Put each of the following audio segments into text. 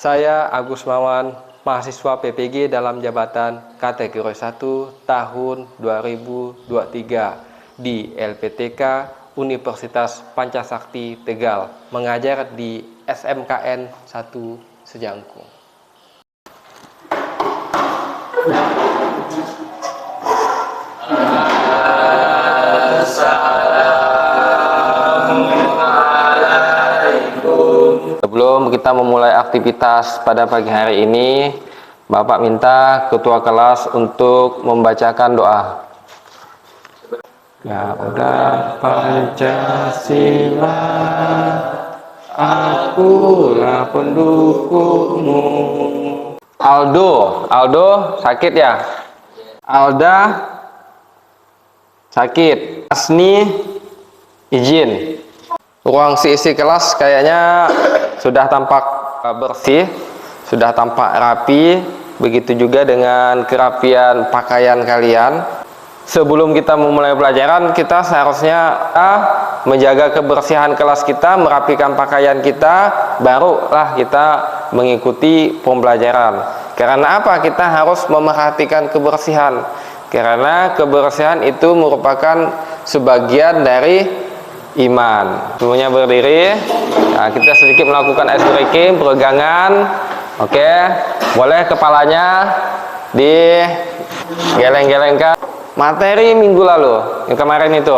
Saya Agus Mawan, mahasiswa PPG dalam jabatan kategori 1 tahun 2023 di LPTK Universitas Pancasakti Tegal, mengajar di SMKN 1 Sejangkung. Sebelum kita memulai aktivitas pada pagi hari ini, Bapak minta ketua kelas untuk membacakan doa. Garuda Pancasila, akulah pendukungmu. Aldo sakit ya? Alda sakit. Asni izin. Ruang isi kelas kayaknya sudah tampak bersih, sudah tampak rapi. Begitu juga dengan kerapian pakaian kalian. Sebelum kita memulai pelajaran, kita seharusnya menjaga kebersihan kelas kita, merapikan pakaian kita, barulah kita mengikuti pembelajaran. Karena apa? Kita harus memerhatikan kebersihan. Karena kebersihan itu merupakan sebagian dari iman. Semuanya berdiri. Nah, kita sedikit melakukan ice breaking, peregangan. Oke, boleh kepalanya digeleng-gelengkan. Materi minggu lalu, yang kemarin itu.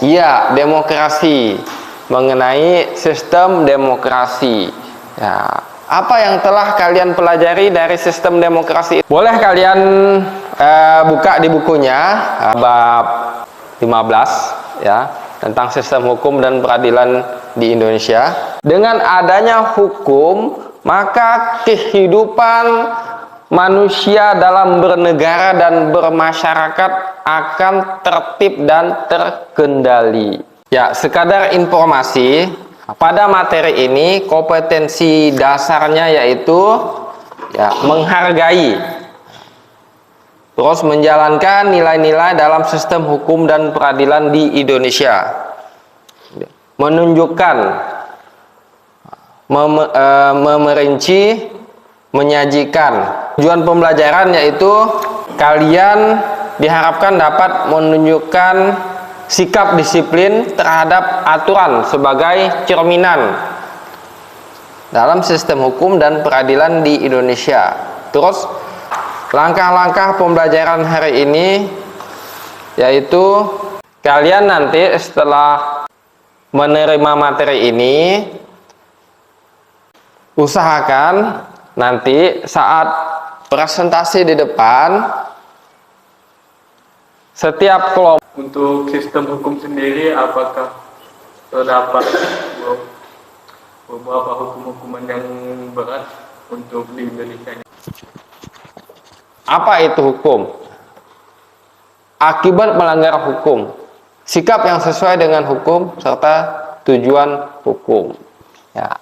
Iya, demokrasi. Mengenai sistem demokrasi. Ya, apa yang telah kalian pelajari dari sistem demokrasi? Boleh kalian buka di bukunya bab 15 ya, tentang sistem hukum dan peradilan di Indonesia. Dengan adanya hukum, maka kehidupan manusia dalam bernegara dan bermasyarakat akan tertib dan terkendali. Ya, sekadar informasi, pada materi ini kompetensi dasarnya yaitu ya, menghargai, terus menjalankan nilai-nilai dalam sistem hukum dan peradilan di Indonesia, menunjukkan, memerinci, menyajikan. Tujuan pembelajaran yaitu kalian diharapkan dapat menunjukkan sikap disiplin terhadap aturan sebagai cerminan dalam sistem hukum dan peradilan di Indonesia. Terus langkah-langkah pembelajaran hari ini yaitu kalian nanti setelah menerima materi ini, usahakan nanti saat presentasi di depan, setiap kelompok. Untuk sistem hukum sendiri, apakah terdapat beberapa hukum-hukuman yang berat untuk di Indonesia? Apa itu hukum? Akibat melanggar hukum, sikap yang sesuai dengan hukum, serta tujuan hukum. Ya.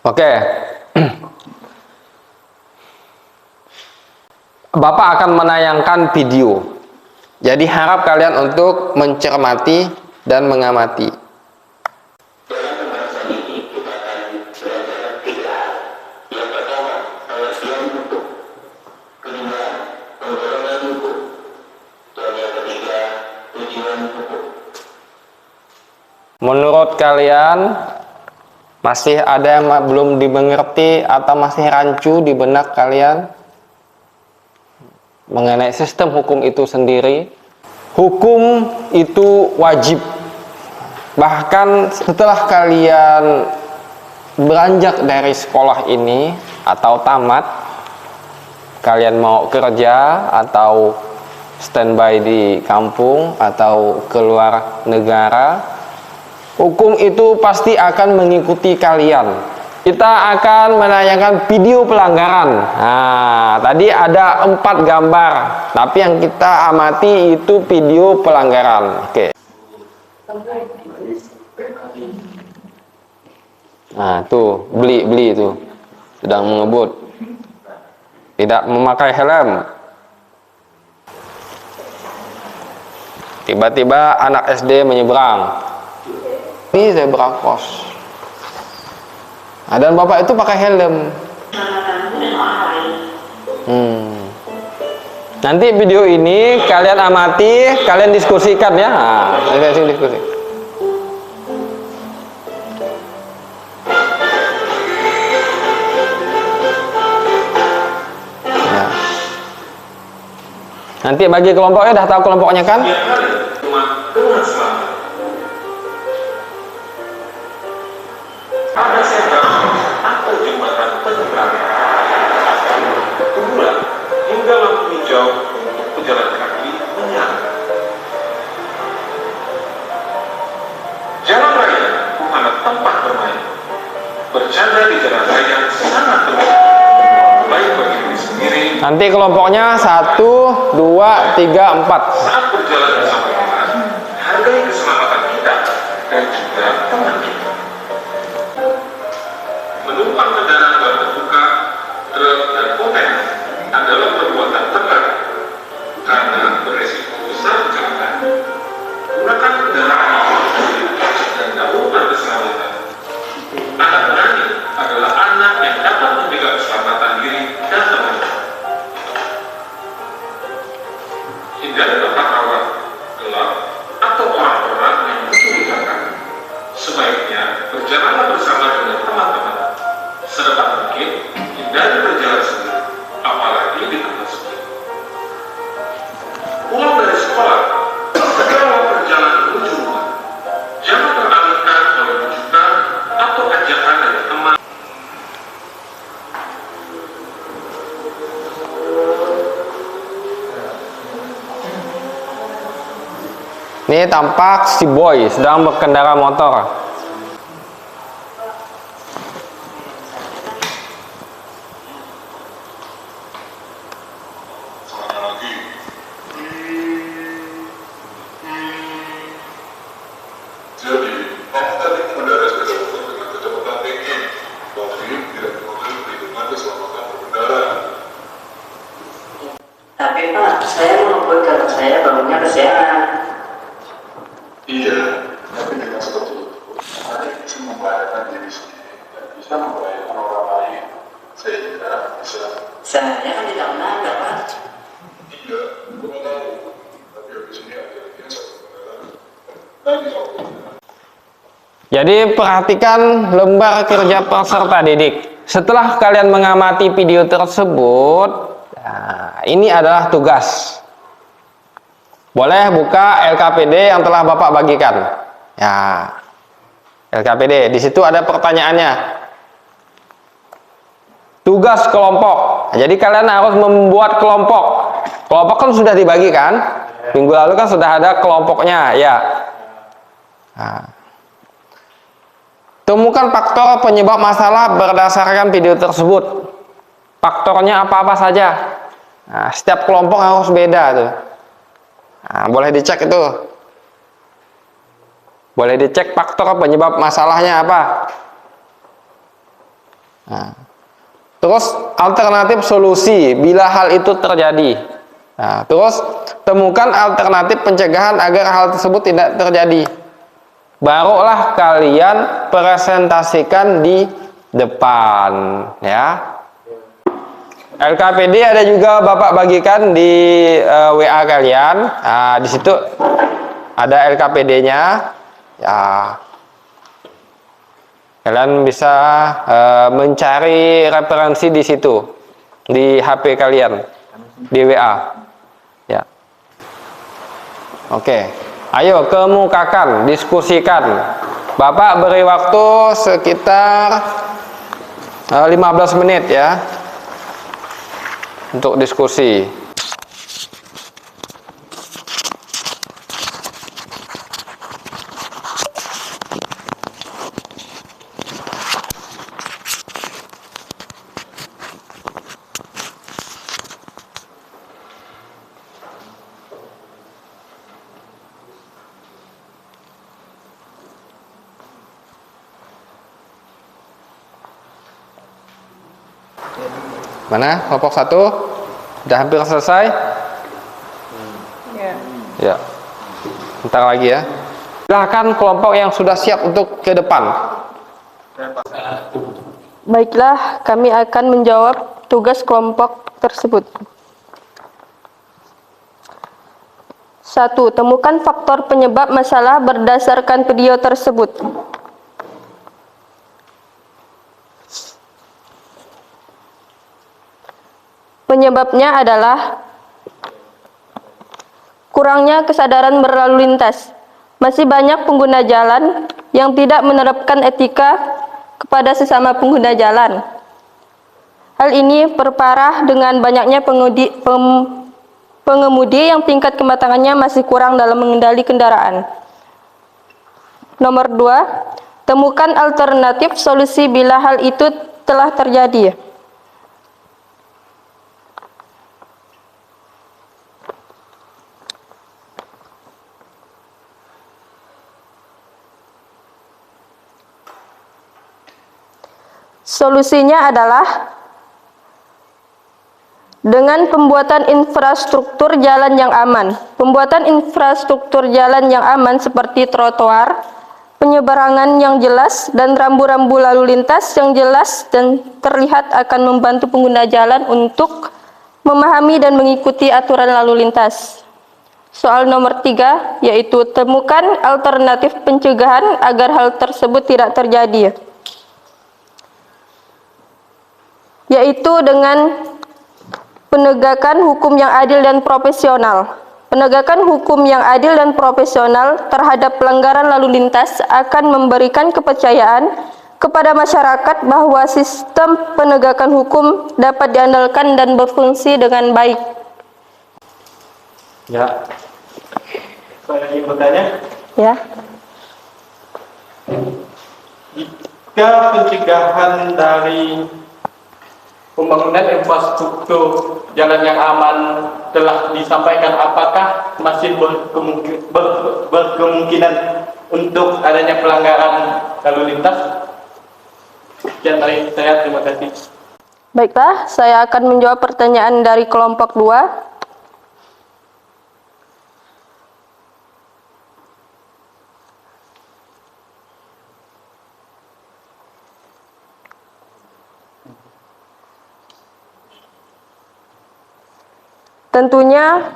Oke. Bapak akan menayangkan video. Jadi harap kalian untuk mencermati dan mengamati. Menurut kalian masih ada yang belum dimengerti atau masih rancu di benak kalian mengenai sistem hukum itu sendiri? Hukum itu wajib. Bahkan setelah kalian beranjak dari sekolah ini atau tamat, kalian mau kerja atau standby di kampung atau keluar negara, hukum itu pasti akan mengikuti kalian. Kita akan menayangkan video pelanggaran. Nah, tadi ada 4 gambar, tapi yang kita amati itu video pelanggaran. Oke. Nah, tuh beli itu sedang mengebut, tidak memakai helm. Tiba-tiba anak SD menyeberang. Ini zebra cross. Nah, dan bapak itu pakai helm. Nanti video ini kalian amati, kalian diskusikan ya. Nah, diskusi. Nah. Nanti bagi kelompoknya, udah tahu kelompoknya kan? Ada sentral atau jembatan penyeberang. Kedua, hingga lampu hijau untuk pejalan kaki menyala. Jalan raya bukanlah tempat bermain. Bercanda di jalan raya sangat penting, baik bagi diri sendiri. Nanti kelompoknya 1, 2, 3, 4. Saat berjalan bersama teman, hargai keselamatan kita dan juga teman kita. Menumpang kendaraan bahan terbuka, truk, dan kontainer adalah perbuatan terlarang karena beresiko besar kecelakaan. Gunakan kendaraan dan dahulukan keselamatan. Anak berani adalah anak yang dapat menjaga keselamatan diri dan teman. Hindari tempat rawan, gelap, atau orang-orang yang mencurigakan. Sebaiknya berjalanlah bersama dengan teman-teman. Sedapat mungkin hindari berjalan sendiri, apalagi di tempat sepi. Pulang dari sekolah, segera berjalan menuju rumah. Jangan teralihkan oleh rujukan atau ajakan dari teman. Ini tampak si boy sedang berkendara motor. Jadi, kamu tadi mengendarai sepeda motor dengan kecepatan tinggi, tapi tidak menggunakan perlindungan keselamatan berkendara. Tapi Pak, saya mengukur karena saya bangunnya kesiangan. Iya, tapi dengan seperti itu, Anda bisa membahayakan diri sendiri dan bisa membahayakan orang lain, sehingga bisa. Saya kan tidak menabrak Pak. Iya, aku tahu, tapi habis ini ada yang satu kendaraan. Tadi aku. Jadi perhatikan lembar kerja peserta didik. Setelah kalian mengamati video tersebut, nah, ini adalah tugas. Boleh buka LKPD yang telah Bapak bagikan. Ya, LKPD. Di situ ada pertanyaannya. Tugas kelompok. Nah, jadi kalian harus membuat kelompok. Kelompok kan sudah dibagikan. Minggu lalu kan sudah ada kelompoknya, ya. Nah. Temukan faktor penyebab masalah berdasarkan video tersebut. Faktornya apa-apa saja. Nah, setiap kelompok harus beda tuh. Nah, boleh dicek itu. Boleh dicek faktor penyebab masalahnya apa. Nah, terus alternatif solusi bila hal itu terjadi. Nah, terus temukan alternatif pencegahan agar hal tersebut tidak terjadi. Barulah kalian presentasikan di depan, ya. LKPD ada juga Bapak bagikan di WA kalian. Nah, di situ ada LKPD-nya. Ya. Kalian bisa mencari referensi di situ di HP kalian di WA. Ya. Oke. Ayo kemukakan, diskusikan. Bapak beri waktu sekitar 15 menit ya untuk diskusi. Mana kelompok 1? Udah hampir selesai? Ya. Bentar lagi ya. Silahkan kelompok yang sudah siap untuk ke depan. Baiklah, kami akan menjawab tugas kelompok tersebut. 1. Temukan faktor penyebab masalah berdasarkan video tersebut. Penyebabnya adalah kurangnya kesadaran berlalu lintas. Masih banyak pengguna jalan yang tidak menerapkan etika kepada sesama pengguna jalan. Hal ini perparah dengan banyaknya pengemudi yang tingkat kematangannya masih kurang dalam mengendali kendaraan. Nomor 2, temukan alternatif solusi bila hal itu telah terjadi. Solusinya adalah dengan pembuatan infrastruktur jalan yang aman. Pembuatan infrastruktur jalan yang aman seperti trotoar, penyeberangan yang jelas, dan rambu-rambu lalu lintas yang jelas dan terlihat akan membantu pengguna jalan untuk memahami dan mengikuti aturan lalu lintas. Soal nomor 3, yaitu temukan alternatif pencegahan agar hal tersebut tidak terjadi. Yaitu dengan penegakan hukum yang adil dan profesional. Penegakan hukum yang adil dan profesional terhadap pelanggaran lalu lintas akan memberikan kepercayaan kepada masyarakat bahwa sistem penegakan hukum dapat diandalkan dan berfungsi dengan baik. Ya. Saya ingin bertanya. Ya. Jika pencegahan dari pembangunan infrastruktur jalan yang aman telah disampaikan, apakah masih berkemungkinan untuk adanya pelanggaran lalu lintas? Sekian dari saya, terima kasih. Baiklah, saya akan menjawab pertanyaan dari kelompok 2. Tentunya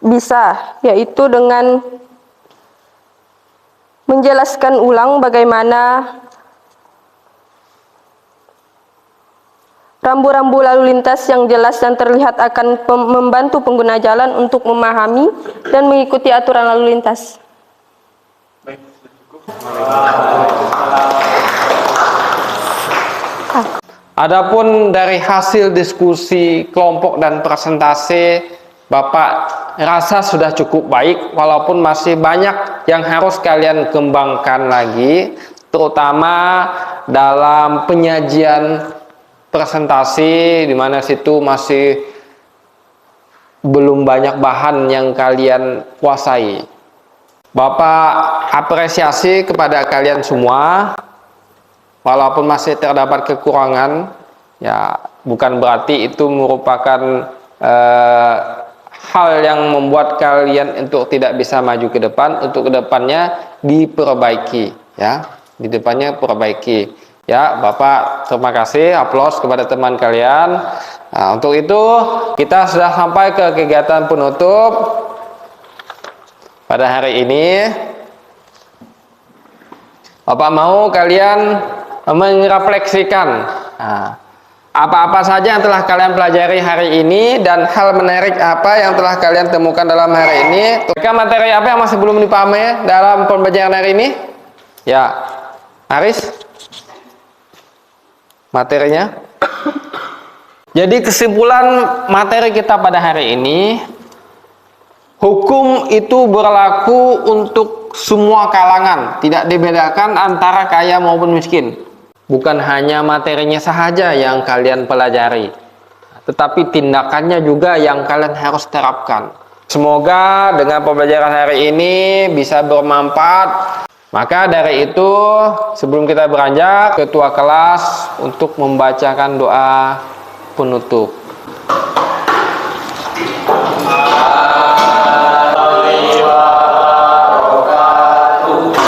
bisa, yaitu dengan menjelaskan ulang bagaimana rambu-rambu lalu lintas yang jelas dan terlihat akan membantu pengguna jalan untuk memahami dan mengikuti aturan lalu lintas. Adapun dari hasil diskusi kelompok dan presentasi, Bapak rasa sudah cukup baik, walaupun masih banyak yang harus kalian kembangkan lagi, terutama dalam penyajian presentasi, di mana situ masih belum banyak bahan yang kalian kuasai. Bapak apresiasi kepada kalian semua. Walaupun masih terdapat kekurangan, ya bukan berarti itu merupakan hal yang membuat kalian untuk tidak bisa maju ke depan. Untuk kedepannya diperbaiki, ya, di depannya perbaiki. Ya, Bapak terima kasih, aplaus kepada teman kalian. Nah, untuk itu kita sudah sampai ke kegiatan penutup pada hari ini. Bapak mau kalian merefleksikan apa-apa saja yang telah kalian pelajari hari ini dan hal menarik apa yang telah kalian temukan dalam hari ini. Mereka materi apa yang masih belum dipahami dalam pembelajaran hari ini? Ya, Aris, materinya. Jadi kesimpulan materi kita pada hari ini, hukum itu berlaku untuk semua kalangan, tidak dibedakan antara kaya maupun miskin. Bukan hanya materinya saja yang kalian pelajari, tetapi tindakannya juga yang kalian harus terapkan. Semoga dengan pembelajaran hari ini bisa bermanfaat. Maka dari itu, sebelum kita beranjak, ketua kelas untuk membacakan doa penutup.